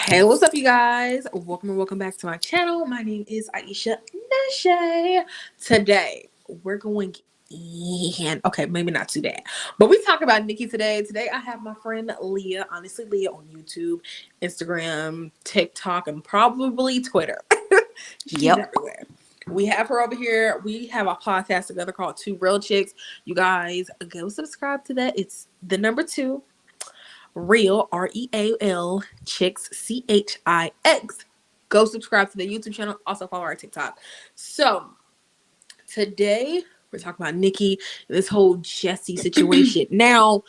Hey, what's up, you guys? Welcome and welcome back to my channel. My name is Aisha Nashe. Today, we're going in. Okay, maybe not today, but we talk about Nicki today. Today, I have my friend Leah. Honestly, Leah on YouTube, Instagram, TikTok, and probably Twitter. She's Yep. everywhere. We have her over here. We have a podcast together called Two Real Chicks. You guys, go subscribe to that. It's the number two. Real, Real, Chicks, Chix. Go subscribe to the YouTube channel. Also follow our TikTok. So today we're talking about Nicki and this whole Jessie situation. Now,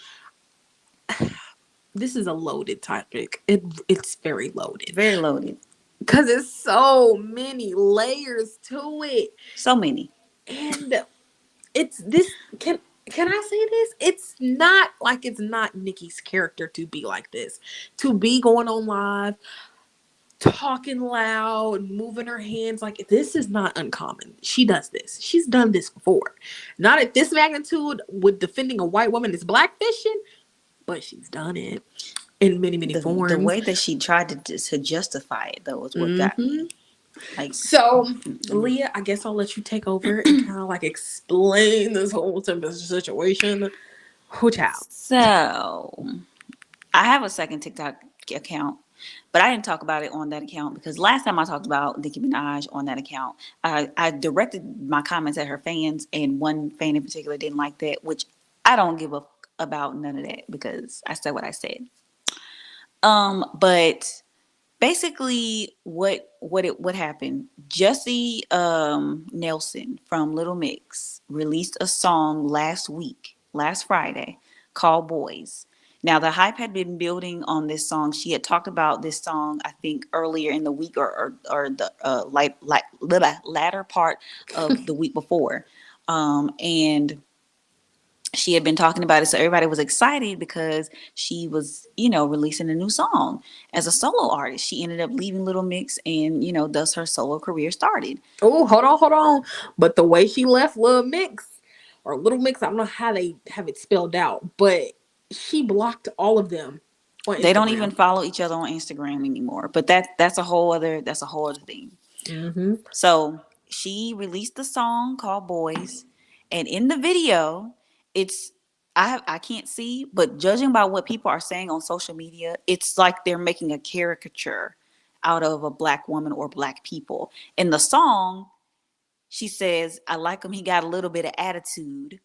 this is a loaded topic. It's very loaded Very loaded. because there's so many layers to it, So many. and it's this. Can I say this? It's not Nicki's character to be like this, to be going on live talking loud, moving her hands. Like, this is not uncommon. She does this. She's done this before. Not at this magnitude with defending a white woman that's blackfishing, but she's done it in many, many The forms. way that she tried to justify it though is what got hmm me. Like, So, mm-mm. Leah, I guess I'll let you take over and kind of like explain this whole situation. Who child? So I have a second TikTok account, but I didn't talk about it on that account because last time I talked about Nicki Minaj on that account, I directed my comments at her fans, and one fan in particular didn't like that, which I don't give a about none of that because I said what I said. But basically what happened, Jessie Nelson from Little Mix released a song last Friday, called Boys. Now the hype had been building on this song. She had talked about this song, I think, earlier in the week, or the latter part of the week before, and she had been talking about it, so everybody was excited because she was, releasing a new song as a solo artist. She ended up leaving Little Mix, and thus her solo career started. Oh, hold on. But the way she left Little Mix, I don't know how they have it spelled out, but she blocked all of them on They don't even Instagram. follow each other on Instagram anymore, but that's a whole other thing. Mm-hmm. So she released the song called Boys, and in the video, it's I can't see, but judging by what people are saying on social media, it's like they're making a caricature out of a black woman or black people. In the song, she says, "I like him. He got a little bit of attitude."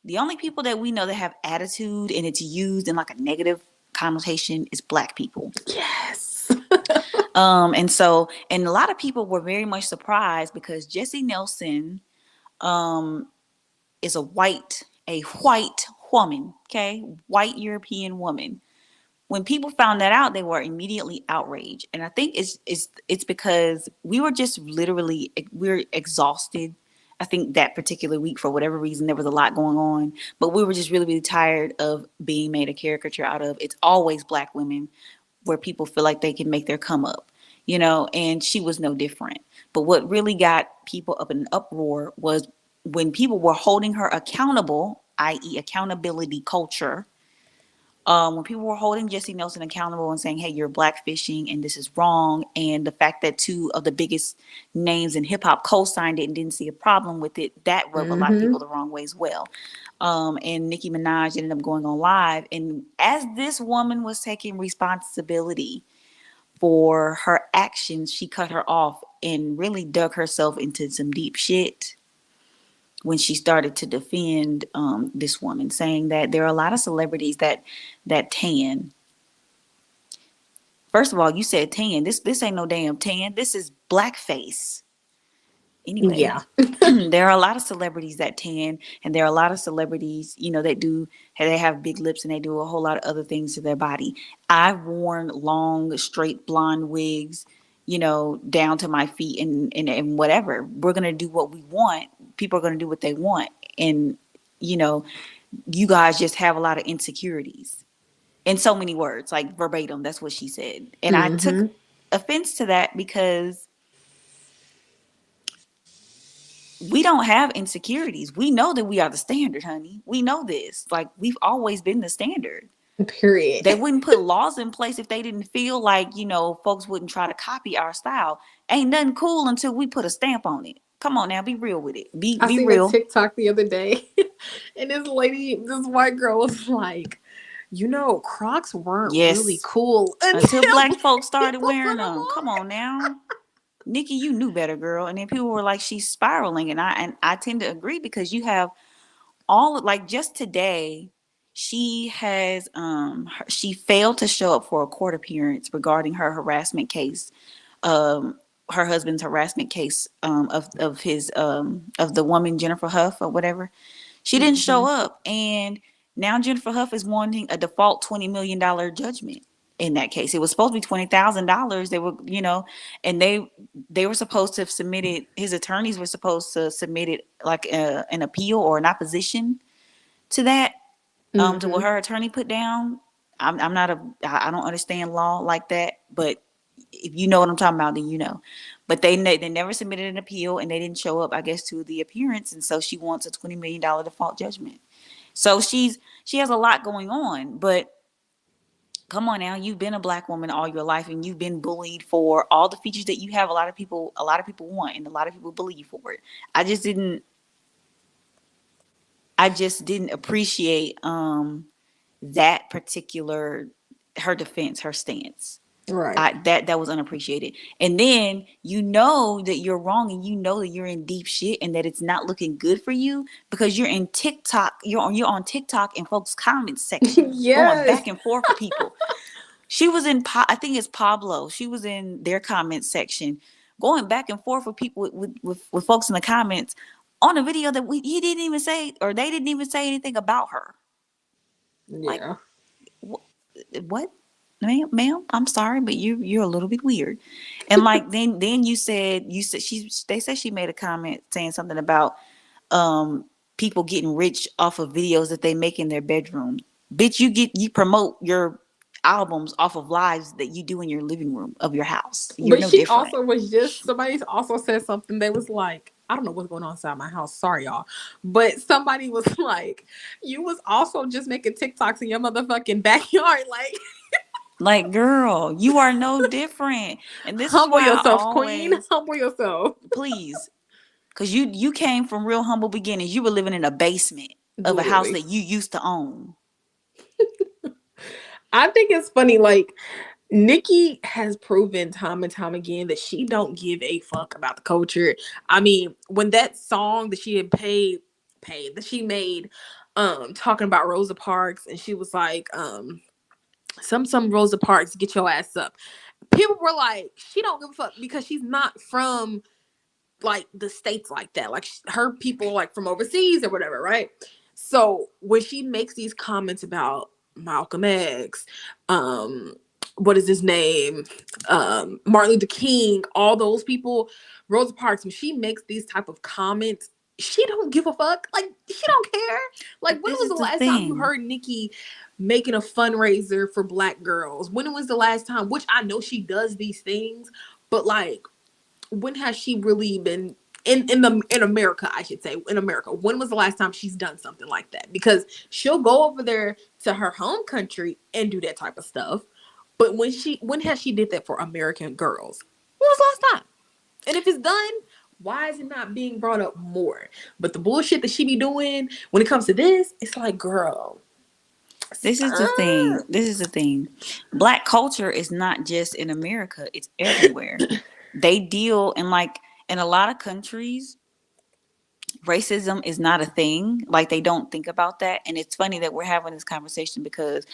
The only people that we know that have attitude and it's used in like a negative connotation is black people. Yes. And a lot of people were very much surprised because Jessie Nelson is a white woman, okay, white European woman. When people found that out, they were immediately outraged, and I think it's because we were exhausted. I think that particular week, for whatever reason, there was a lot going on, but we were just really, really tired of being made a caricature out of. It's always black women where people feel like they can make their come up, and she was no different. But what really got people up in an uproar was when people were holding her accountable, i.e., accountability culture. When people were holding Jessie Nelson accountable and saying, "Hey, you're blackfishing and this is wrong," and the fact that two of the biggest names in hip hop co-signed it and didn't see a problem with it, that rubbed a lot of Mm-hmm. people the wrong way as well. And Nicki Minaj ended up going on live, and as this woman was taking responsibility for her actions, she cut her off and really dug herself into some deep shit when she started to defend this woman, saying that there are a lot of celebrities that tan. First of all, you said tan. This ain't no damn tan. This is blackface. Anyway, Yeah. there are a lot of celebrities that tan, and there are a lot of celebrities, that they have big lips and they do a whole lot of other things to their body. I've worn long, straight blonde wigs, down to my feet, and whatever. We're gonna do what we want. People are gonna do what they want, and you know, you guys just have a lot of insecurities. In so many words, like verbatim, that's what she said, and I took Mm-hmm. offense to that because we don't have insecurities. We know that we are the standard, honey. We know this. Like, we've always been the standard. Period. They wouldn't put laws in place if they didn't feel like, folks wouldn't try to copy our style. Ain't nothing cool until we put a stamp on it. Come on now, be real with it. Be I be seen a real. TikTok the other day, and this white girl was like, Crocs weren't really Yes. cool Until until black black folks started people put wearing them them. Come on. on now. Nikki, you knew better, girl. And then people were like, she's spiraling. And I tend to agree because you have like just today, she failed to show up for a court appearance regarding her harassment case, um her husband's harassment case, of his of the woman Jennifer Huff or whatever. She didn't show Hmm. up, and now Jennifer Huff is wanting a default $20 million judgment in that case. It was supposed to be $20,000. They were, and they were supposed to have submitted. His attorneys were supposed to submit it like an appeal or an opposition to that, to what Hmm. her attorney put down. I'm not a I don't understand law like that, but if you know what I'm talking about, then you know. But they never submitted an appeal, and they didn't show up, I guess, to the appearance, and so she wants a $20 million default judgment. So she has a lot going on, but come on now, you've been a black woman all your life, and you've been bullied for all the features that you have. A lot of people want, and a lot of people believe for it. I just didn't I just didn't appreciate that particular her defense, her stance. Right. That was unappreciated. And then you know that you're wrong, and you know that you're in deep shit, and that it's not looking good for you because you're in TikTok. You're on TikTok in folks' comment section, going Yes. back and forth with people. She was in I think it's Pablo. She was in their comment section, going back and forth with people with folks in the comments on a video that he didn't even say, or they didn't even say anything about her. Like, Yeah. what, ma'am, I'm sorry, but you're a little bit weird. And like, then you said they said she made a comment saying something about people getting rich off of videos that they make in their bedroom. Bitch, you promote your albums off of lives that you do in your living room of your house. You're But no she different. also was just somebody also said something. They was like, I don't know what's going on inside my house. Sorry, y'all. But somebody was like, you was also just making TikToks in your motherfucking backyard. Like, Like, girl, you are no different. And this is humble why I yourself, queen. always, Humble yourself. please, because you came from real humble beginnings. You were living in a basement of a house Literally. that you used to own. I think it's funny, like Nicki has proven time and time again that she don't give a fuck about the culture. I mean, when that song that she had paid that she made, talking about Rosa Parks, and she was like, some Rosa Parks, get your ass up. People were like, she don't give a fuck because she's not from like the states like that. Like her people like from overseas or whatever, right? So when she makes these comments about Malcolm X, um, what is his name, Martin Luther King, all those people, Rosa Parks, when she makes these type of comments, she don't give a fuck. Like she don't care. Like But when this was is the the last time you thing. heard Nicki making a fundraiser for Black girls? When was the last time? Which I know she does these things, but like when has she really been in America, I should say, in America, when was the last time she's done something like that? Because she'll go over there to her home country and do that type of stuff. But when has she did that for American girls? When was the last time? And if it's done, why is it not being brought up more? But the bullshit that she be doing when it comes to this, it's like, girl, This is the thing. stop. This is the thing. Black culture is not just in America, it's everywhere. They deal in, like, in a lot of countries, racism is not a thing. Like, they don't think about that. And it's funny that we're having this conversation because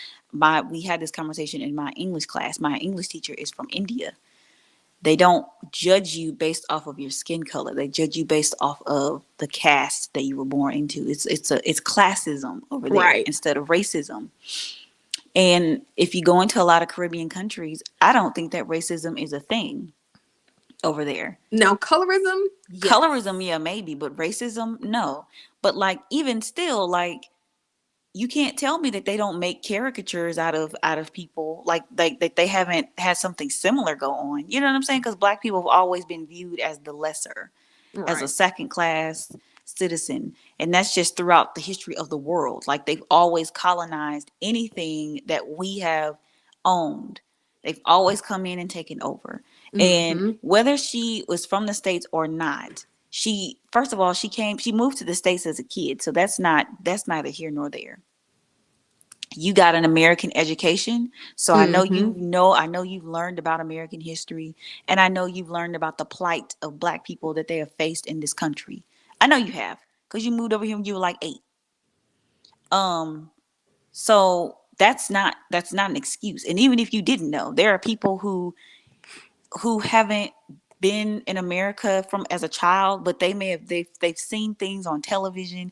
we had this conversation in my English class. My English teacher is from India. They don't judge you based off of your skin color. They judge you based off of the caste that you were born into. It's classism over there Right. instead of racism. And if you go into a lot of Caribbean countries, I don't think that racism is a thing over there. Now colorism, yes. Colorism, yeah, maybe, but racism, no. But like, even still, like, you can't tell me that they don't make caricatures out of people, like that they haven't had something similar go on. You know what I'm saying? Because black people have always been viewed as the lesser, as a Right. second class citizen. And that's just throughout the history of the world. Like they've always colonized anything that we have owned. They've always come in and taken over. And Mm-hmm. whether she was from the States or not, she first of all, she moved to the States as a kid. So that's neither here nor there. You got an American education. So Mm-hmm. I know you've learned about American history, and I know you've learned about the plight of black people that they have faced in this country. I know you have, because you moved over here when you were like 8. Um, so that's not an excuse. And even if you didn't know, there are people who haven't been in America from as a child, but they've seen things on television,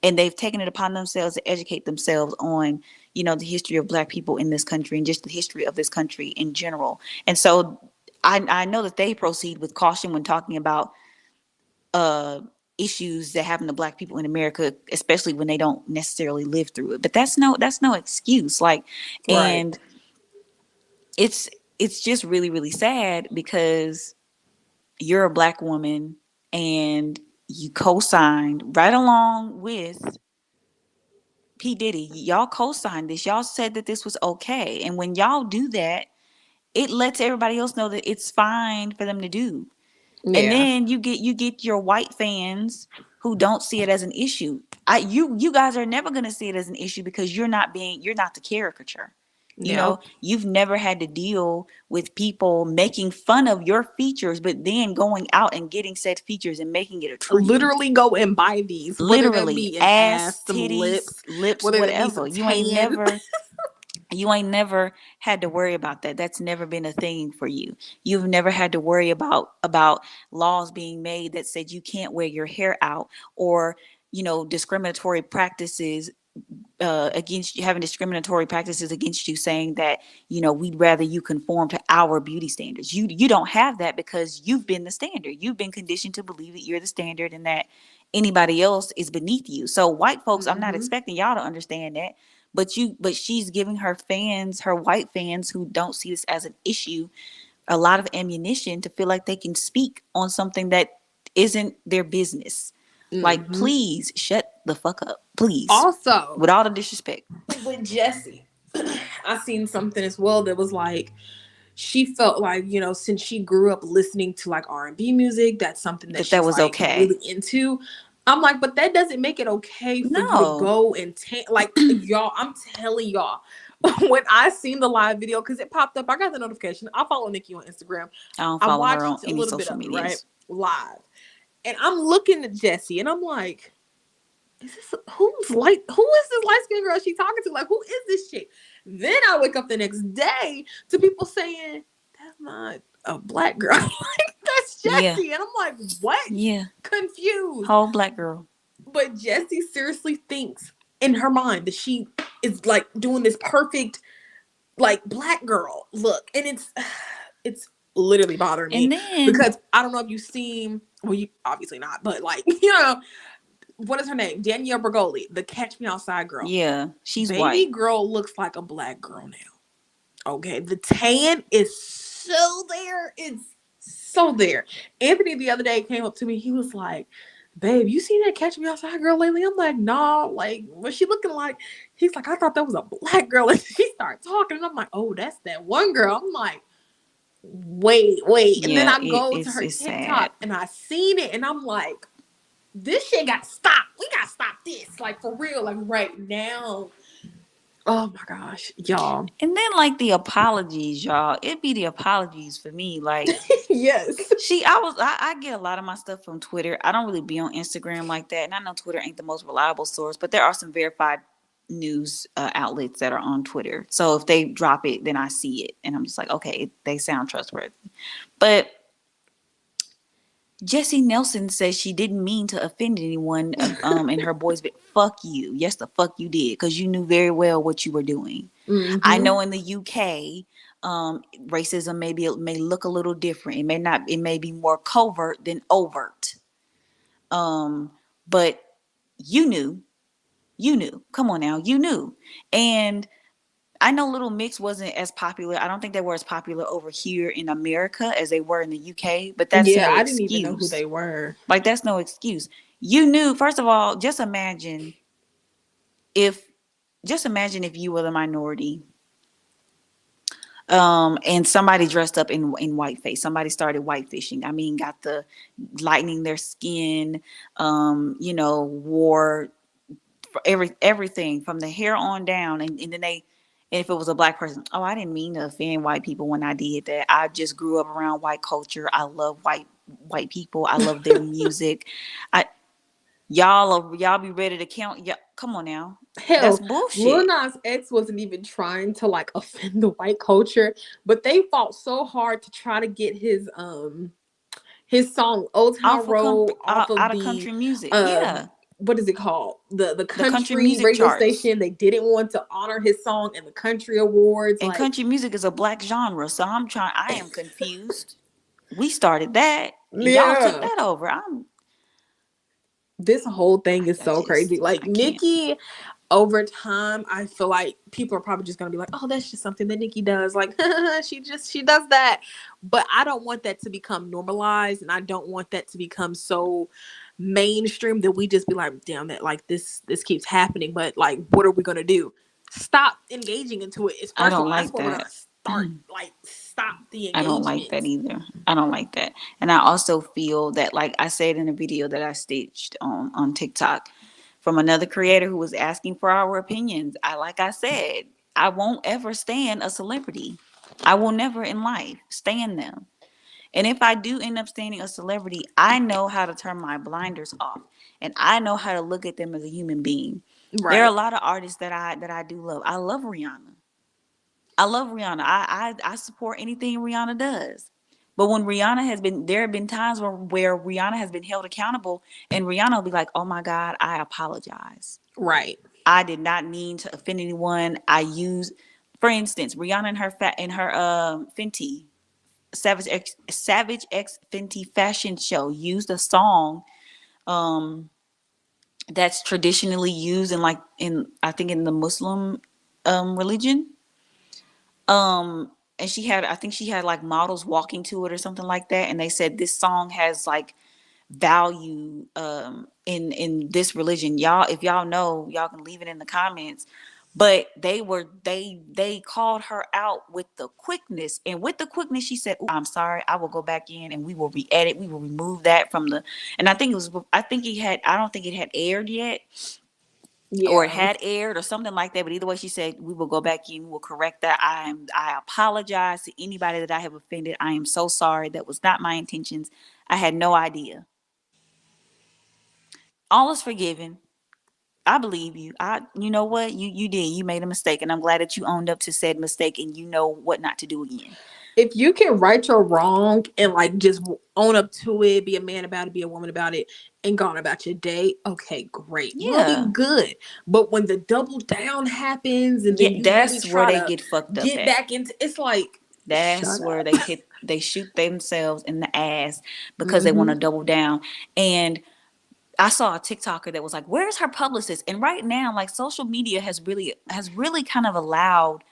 and they've taken it upon themselves to educate themselves on, the history of black people in this country and just the history of this country in general. And so I know that they proceed with caution when talking about uh issues that happen to black people in America, especially when they don't necessarily live through it. But that's no excuse. Like, Right. and it's it's just really, really sad because you're a black woman and you co-signed right along with P. Diddy. Y'all co-signed this. Y'all said that this was okay. And when y'all do that, it lets everybody else know that it's fine for them to do. And Yeah. then you get your white fans who don't see it as an issue. You guys are never going to see it as an issue because you're not the caricature. Yeah. You've never had to deal with people making fun of your features, but then going out and getting said features and making it a trend. Literally go and buy these, whether that Literally, be an ass, ass, some titties, lips, lips, whether that be whatever. some tan. You ain't never had to worry about that. That's never been a thing for you. You've never had to worry about laws being made that said you can't wear your hair out, or discriminatory practices against you, having discriminatory practices against you, saying that we'd rather you conform to our beauty standards. You don't have that because you've been the standard. You've been conditioned to believe that you're the standard and that anybody else is beneath you. So white folks, I'm not Mm-hmm. expecting y'all to understand that, but she's giving her fans, her white fans who don't see this as an issue, a lot of ammunition to feel like they can speak on something that isn't their business. Like, Mm-hmm. please shut the fuck up, please, Also, with all the disrespect. with Jessie, I seen something as well that was like, she felt like, since she grew up listening to like R&B music, that's something that That she's was like okay. really into. I'm like, but that doesn't make it okay for you to No. go and like, y'all, I'm telling y'all, when I seen the live video, because it popped up, I got the notification. I follow Nicki on Instagram. I don't I follow her on watched a any little bit social of it, right? medias. Live. And I'm looking at Jessie and I'm like, is this who is this light skinned girl she talking to? Like, who is this chick? Then I wake up the next day to people saying, that's not a black girl. Like, that's Yeah. Jessie. And I'm like, what? Yeah. Confused. Whole black girl. But Jessie seriously thinks in her mind that she is like doing this perfect, like, black girl look. And it's literally bothering And me then, because I don't know if you've seen, well, you obviously not, but like, what is her name? Danielle Bergoli, the Catch Me Outside girl. yeah, she's Baby white. girl looks like a black girl now. Okay, the tan is so there. It's so there. Anthony the other day came up to me. He was like, "Babe, you seen that Catch Me Outside girl lately?" I'm like, "Nah." Like, what's she looking like? He's like, "I thought that was a black girl." And she started talking, and I'm like, "Oh, that's that one girl." I'm like, wait. And then Yeah, I go to her it's sad. TikTok and I seen it, and I'm like, this shit got stopped. We got to stop this. Like, for real. Like, right now. Oh my gosh. Y'all. And then, like, the apologies, y'all. It be the apologies for me. Like, Yes. I get a lot of my stuff from Twitter. I don't really be on Instagram like that, and I know Twitter ain't the most reliable source, but there are some verified news outlets that are on Twitter. So if they drop it, then I see it, and I'm just like, okay, they sound trustworthy. But Jessie Nelson says she didn't mean to offend anyone in her boys, but fuck you. Yes, the fuck you did, because you knew very well what you were doing. I Mm-hmm. know in the UK, racism may look a little different. It may not. It may be more covert than overt. But you knew. You knew. Come on now, you knew. And I know Little Mix wasn't as popular. I don't think they were as popular over here in America as they were in the UK, but that's Yeah, no I didn't even know who excuse. they were. Like that's no excuse. You knew, first of all, if just imagine if you were the minority, and somebody dressed up in whiteface. Somebody started whitefishing. I mean, got the lightening their skin, wore everything from the hair on down, and then and if it was a black person, oh, I didn't mean to offend white people when I did that. I just grew up around white culture. I love white people. I love their music. I y'all be ready to count. Yeah, come on now, that's Hell, Lil bullshit. Nas X wasn't even trying to like offend the white culture, but they fought so hard to try to get his song Old Town Off of Road off of out of the country music, um yeah, what is it called? The the country country music radio charts. station. They didn't want to honor his song in the country awards. And Like, country music is a black genre, so I am confused. We started that, and y'all took yeah. that over. This whole thing is I so crazy. just Like I can't. Nicki, over time, I feel like people are probably just gonna be like, "Oh, that's just something that Nicki does." Like, she does that. But I don't want that to become normalized, and I don't want that to become so mainstream that we just be like, "Damn it!" Like this keeps happening. But like, what are we gonna do? Stop engaging into it. It's I first of don't all, that's like where we're gonna that. start. Like, stop the I don't like that engagement. either. I don't like that. And I also feel that, like I said in a video that I stitched on TikTok from another creator who was asking for our opinions. Like I said, I won't ever stand a celebrity. I will never in life stand them. And if I do end up standing a celebrity, I know how to turn my blinders off, and I know how to look at them as a human being. There are a Right. lot of artists that I do love. I love Rihanna. I love Rihanna. I support anything Rihanna does. But when there have been times where Rihanna has been held accountable, and Rihanna will be like, "Oh my God, I apologize. Right. I did not mean to offend anyone. I use, for instance, Rihanna and her Fenty Savage X Fenty fashion show used a song um that's traditionally used in, like, in I think in the Muslim religion. And I think she had like models walking to it or something like that, and they said this song has like value in this religion. Y'all, if y'all know, y'all can leave it in the comments. But they called her out with the quickness, and with the quickness she said, "I'm sorry, I will go back in and we will re-edit, we will remove that from the," and I think it had I don't think it had aired yet, or it Yeah. had aired or something like that. But either way, she said, "We will go back in, we'll correct that. I apologize to anybody that I have offended. I am so sorry. That was not my intentions. I had no idea. All is forgiven. I believe you. You know what? You did. You made a mistake, and I'm glad that you owned up to said mistake, and you know what not to do again." If you can right your wrong and like just own up to it, be a man about it, be a woman about it, and go on about your day, okay, great. We'll be Yeah. good. But when the double down happens and Yeah, then you really that's where try they to get fucked up get at. back into it's like, That's shut where up. they shoot themselves in the ass because they want Hmm. to double down. And I saw a TikToker that was like, "Where's her publicist?" And right now, like, social media has really kind of allowed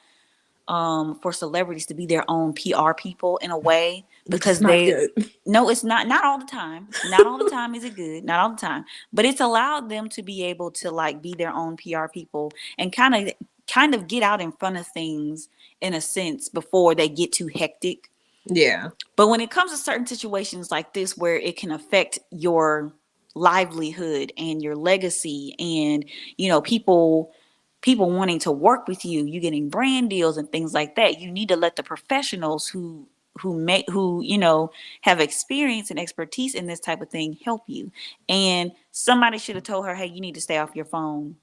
for celebrities to be their own PR people in a way, Which is because not good. no, it's not all the time. Not all the time is it good. Not all the time. But it's allowed them to be able to, like, be their own PR people and kind of get out in front of things in a sense before they get too hectic. Yeah. But when it comes to certain situations like this where it can affect your livelihood and your legacy, and people wanting to work with you getting brand deals and things like that, you need to let the professionals who have experience and expertise in this type of thing help you. And somebody should have told her, "Hey, you need to stay off your phone,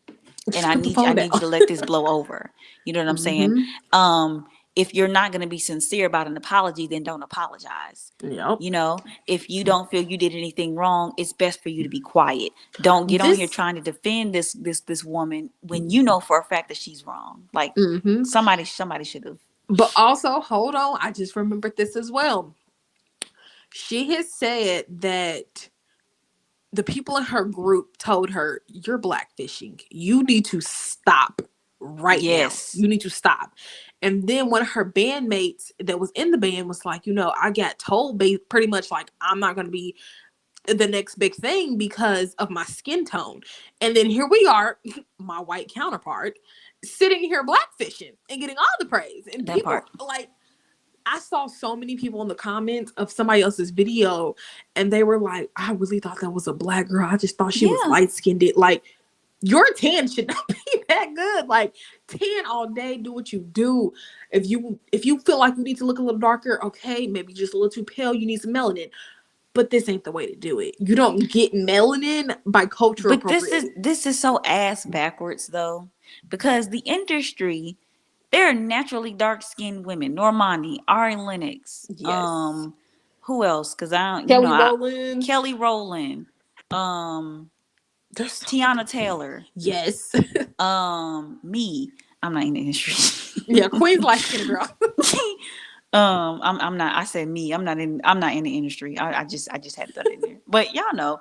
and Just put the I phone down. need you to let this blow over." You know what I'm saying? Hmm. If you're not going to be sincere about an apology, then don't apologize. Yep. If you don't feel you did anything wrong, it's best for you to be quiet. Don't get on here This. trying to defend this woman when you know for a fact that she's wrong. Like, Hmm. somebody should have. But also, hold on, I just remembered this as well. She has said that the people in her group told her, "You're blackfishing. You need to stop." right now. Yes. You need to stop. And then one of her bandmates that was in the band was like, I got told pretty much like I'm not going to be the next big thing because of my skin tone. And then here we are, my white counterpart, sitting here blackfishing and getting all the praise. And That people part. like, I saw so many people in the comments of somebody else's video, and they were like, I really thought that was a black girl. I just thought she was Yeah. light skinned. Like, your tan should not be that good. Like, tan all day, do what you do. If you feel like you need to look a little darker, okay, maybe just a little too pale, you need some melanin. But this ain't the way to do it. You don't get melanin by cultural But this is appropriating. this is so ass backwards though, because the industry, there are naturally dark skinned women. Normani, Ari Lennox, Yes. who else? Because I don't, Kelly I Rowland. Kelly Rowland, um, There's so Tiana many. Taylor, Yes. me. I'm not in the industry. Yeah, Queen's light skinned girl. I'm not. I said me. I'm not in the industry. I just had to throw that in there. But y'all know,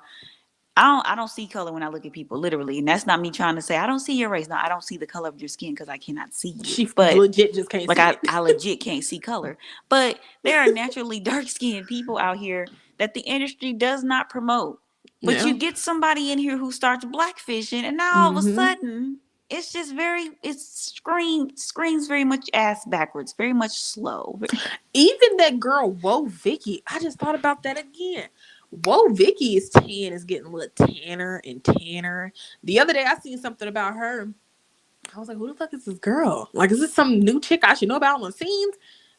I don't see color when I look at people, literally. And that's not me trying to say I don't see your race. No, I don't see the color of your skin because I cannot see it. She But legit just can't like see I it. legit can't see color. But there are naturally dark skinned people out here that the industry does not promote. But Yeah. you get somebody in here who starts blackfishing, and now all of a Mm-hmm. sudden it's just it screams very much ass backwards, very much slow. Even that girl, Whoa Vicky, I just thought about that again. Whoa Vicky's tan is getting a little tanner and tanner. The other day I seen something about her. I was like, who the fuck is this girl? Like, is this some new chick I should know about on the scenes?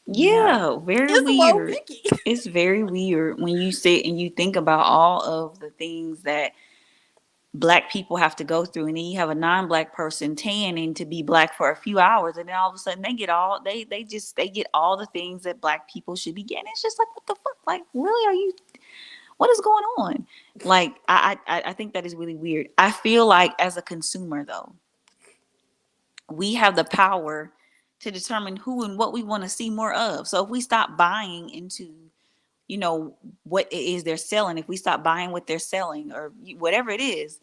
No. Yeah, very It's Whoa weird. Vicky. It's very weird when you sit and you think about all of the things that black people have to go through, and then you have a non-black person tanning to be black for a few hours, and then all of a sudden they get all the things that black people should be getting. It's just like, what the fuck? Like, really? Are you? What is going on? Like, I think that is really weird. I feel like as a consumer though, we have the power to determine who and what we want to see more of. So if we stop buying into, what it is they're selling, if we stop buying what they're selling or whatever it is,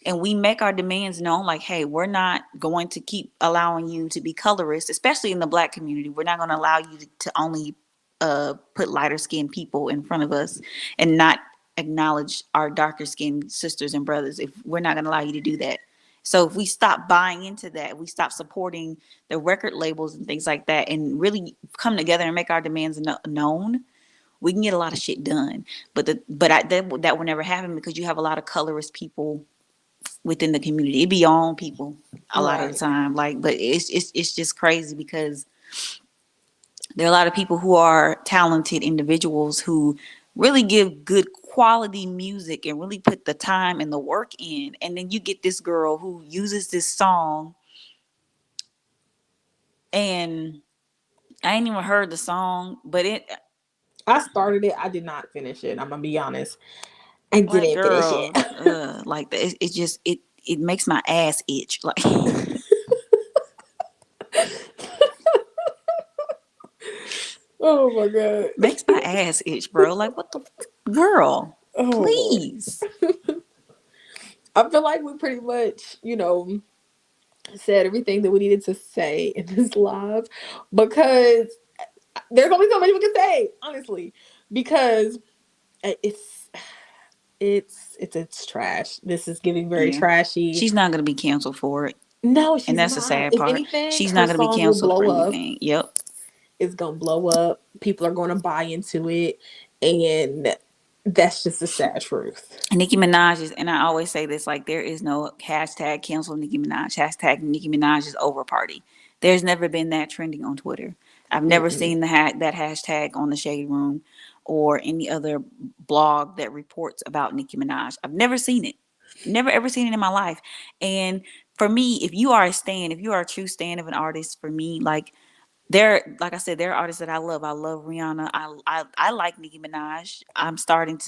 and we make our demands known, like, hey, we're not going to keep allowing you to be colorist, especially in the black community. We're not going to allow you to only put lighter skinned people in front of us and not acknowledge our darker skinned sisters and brothers. If we're not going to allow you to do that. So if we stop buying into that, we stop supporting the record labels and things like that, and really come together and make our demands known, we can get a lot of shit done. That will never happen because you have a lot of colorist people within the community. It be your own people a lot of the Right. time. Like, but it's just crazy because there are a lot of people who are talented individuals who really give good quality music and really put the time and the work in. And then you get this girl who uses this song, and I ain't even heard the song, but it, I started it. I did not finish it. I'm gonna be honest. I like, didn't finish it. girl, like, it just it makes my ass itch. Like, Oh my god. makes my ass itch, bro. Like, what the girl? Oh Lord. Please. I feel like we pretty much, said everything that we needed to say in this live because there's only so much we can say, honestly. Because it's trash. This is getting very Yeah. trashy. She's not gonna be canceled for it. No, And she's that's the not. sad If part. anything, She's her not gonna be song will canceled for blow up. anything. Yep. It's gonna blow up. People are gonna buy into it, and that's just the sad truth. Nicki Minaj is, and I always say this, like, there is no hashtag cancel Nicki Minaj, hashtag Nicki Minaj is over party. There's never been that trending on Twitter. I've never Mm-mm. seen that hashtag on the Shade Room or any other blog that reports about Nicki Minaj. I've never seen it. Never ever seen it in my life. And for me, if you are a stan, if you are a true stan of an artist, for me, like I said, there are artists that I love. I love Rihanna. I like Nicki Minaj.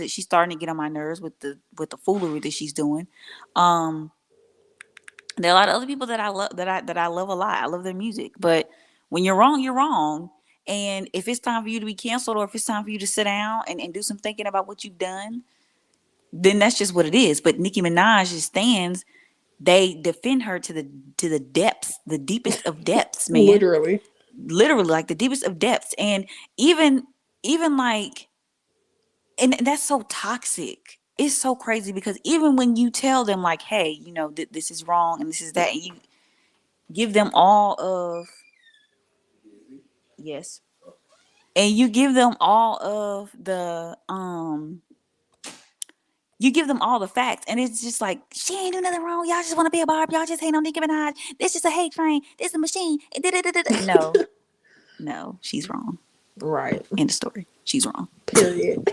She's starting to get on my nerves with the foolery that she's doing. Um, there are a lot of other people that I love that I love a lot. I love their music. But when you're wrong, you're wrong. And if it's time for you to be canceled, or if it's time for you to sit down and do some thinking about what you've done, then that's just what it is. But Nicki Minaj stands. they defend her to the depths, the deepest of depths, man. Literally. Literally, like the deepest of depths. And even like, and that's so toxic. It's so crazy because even when you tell them like, hey, you know, this is wrong and this is that, and you give them all of, yes, and you give them all of the you give them all the facts, and it's just like, she ain't do nothing wrong. Y'all just want to be a Barb. Y'all just hate on Nicki Minaj. This is a hate train. This is a machine. No, no, she's wrong. Right. End of story. She's wrong. Period.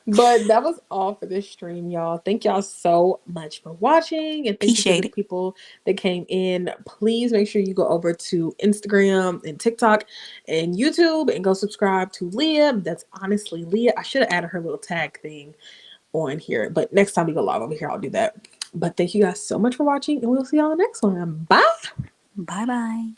But that was all for this stream, y'all. Thank y'all so much for watching. And thank you for Appreciate the it. people that came in. Please make sure you go over to Instagram and TikTok and YouTube and go subscribe to Leah. That's honestly Leah. I should have added her little tag thing on here. But next time we go live over here, I'll do that. But thank you guys so much for watching. And we'll see y'all in the next one. Bye. Bye bye.